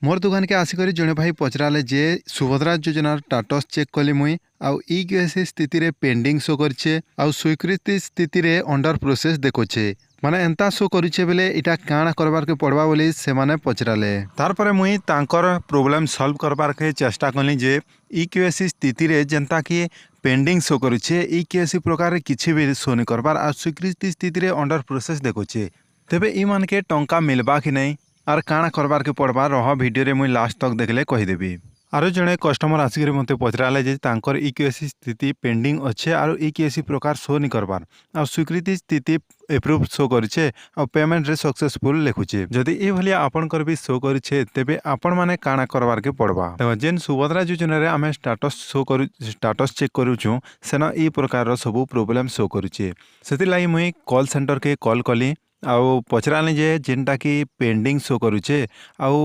मोर दुकान के आसिक जड़े भाई पचराले जे सुभद्रा योजनार स्टाटस चेक कली मुई आउ ई केसी स्थिति रे पेंडिंग शो करछे आउ स्वीकृति स्थिति रे अंडर प्रोसेस देखोछे माने एंता शो करिछे बेले इटा काଣା करबार के पड़वा बोली से माने पचराले तार परे मुई तांकर प्रॉब्लम सॉल्व करबार के चेष्टा कली जे ई केसी स्थिति रे जनता की पेंडिंग शो करुछे ई केसी प्रकार किछि भी शो नहीं करबार आ स्वीकृति स्थिति रे अंडर प्रोसेस देखोछे तेबे ई मान के टंका मिलबा कि नहीं आर काଣା करबार के पड़वा रह वीडियो रे मुई लास्ट तक देखले कहीदेवी। आरो जड़े कस्टमर आसिक मते पचराले जे तांकर ई केसी स्थिति पेंडिंग अच्छे आरो ई केसी प्रकार शो नहीं करबार आ स्वीकृति स्थिति एप्रूव शो करिछे आ पेमेंट रे सक्सेसफुल लिखुछे जदि ए भलिया आपनकर भी शो करिछे तेबे आपण माने काଣା करबार के पड़वा देखो जेन सुभद्रा योजना रे आमे स्टाटस चेक करूछु सेना ई प्रकार रो सब प्रॉब्लम शो करिछे सेति लागि मुई कॉल सेंटर के कॉल कली आउ पचराले जे जेनटा की पेंडिंग शो करुछे आउ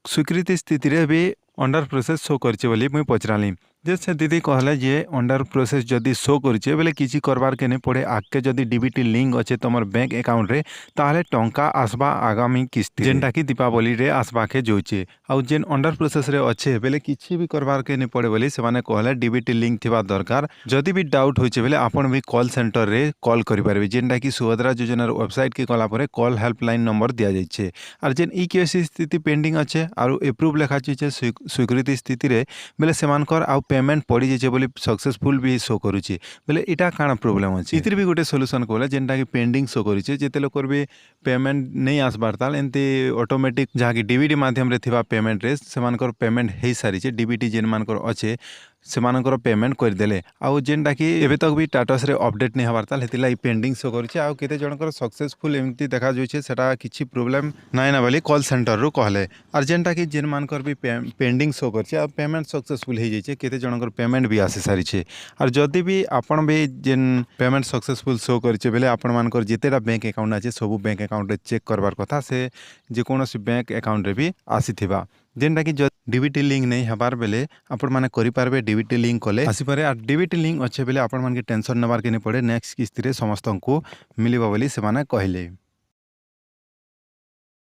स्वीकृति स्थिति रे भी अंडर प्रोसेस शो करछे बोली मुई पचराली जे से दीदी कहले जे अंडर प्रोसेस जदि शो करछे बेले किछि करबार के नहीं पड़े आके जदि डीबीटी लिंक अच्छे तुमर बैंक अकाउंट रे ताहले टंका आसबा आगामी किस्ती जेनटा की दीपावली रे आसबा के जोइछे आउ जेन अंडर प्रोसेस रे अच्छे बेले किछि भी करबार के नहीं पड़े बोली से माने कहले डीबीटी लिंक थिबा दरकार जदि भी डाउट होइछे बेले आपण भी कॉल सेंटर रे कॉल करि पारबे जेनटा की सुभद्रा योजनार वेबसाइट के गला परे कॉल हेल्पलाइन नंबर दिया जाइछे आर जेन ई केसी स्थिति पेंडिंग अच्छे आरो एप्रूव लेखा छे स्वीकृति स्थिति रे बेले सेमानकर आउ पेमेंट पड़ी जाइए बोली सक्सेसफुल भी शो करुचे बोले इटा काଣା प्रॉब्लम अच्छे इतिर भी गोटे सॉल्यूशन कहला जेनटा की पेंडिंग शो करिछे जेते लोकर भी पेमेंट नहीं आसबार ताल एंती ऑटोमेटिक जहाँ की डीबीटी माध्यम रे थिबा पेमेंट रे सेमानकर पेमेंट हे सारिछे डीबीटी जेन मानकर अच्छे सेमानकर पेमेंट करदेले आउ जेनटा कि एबे तक भी स्टेटस रे अपडेट नहीं हबार ताल हेतिला पेंडिंग शो करिछे आउ केते जनकर सक्सेसफुल एमती देखा जोइछे सेटा किछि प्रॉब्लम नाइ ना बोली कॉल सेंटर रो कहले आर जेनटा कि जेन मानकर भी पेंडिंग शो करछे आ पेमेंट सक्सेसफुल हे जाइछे केते जनकर पेमेंट भी आसी सारिछे आर जदि भी आपण भी जेन पेमेंट सक्सेसफुल शो करछे बेले आपण मानकर जेतेटा बैंक अकाउंट আছে सब बैंक अकाउंट रे चेक करबार कथा से जे कोनोसी बैंक अकाउंट रे भी आसीथिबा जेनटा कि डीबीटी लिंक नहीं हबार बेले आपण माने करि पारबे डीबीटी लिंक कले आसी पारे आ डीबीटी लिंक अच्छे बेले आपण मान के टेंशन नबार के नहीं पड़े नेक्स्ट किस्ती रे समस्त को मिलिबा बोली से माने कहले।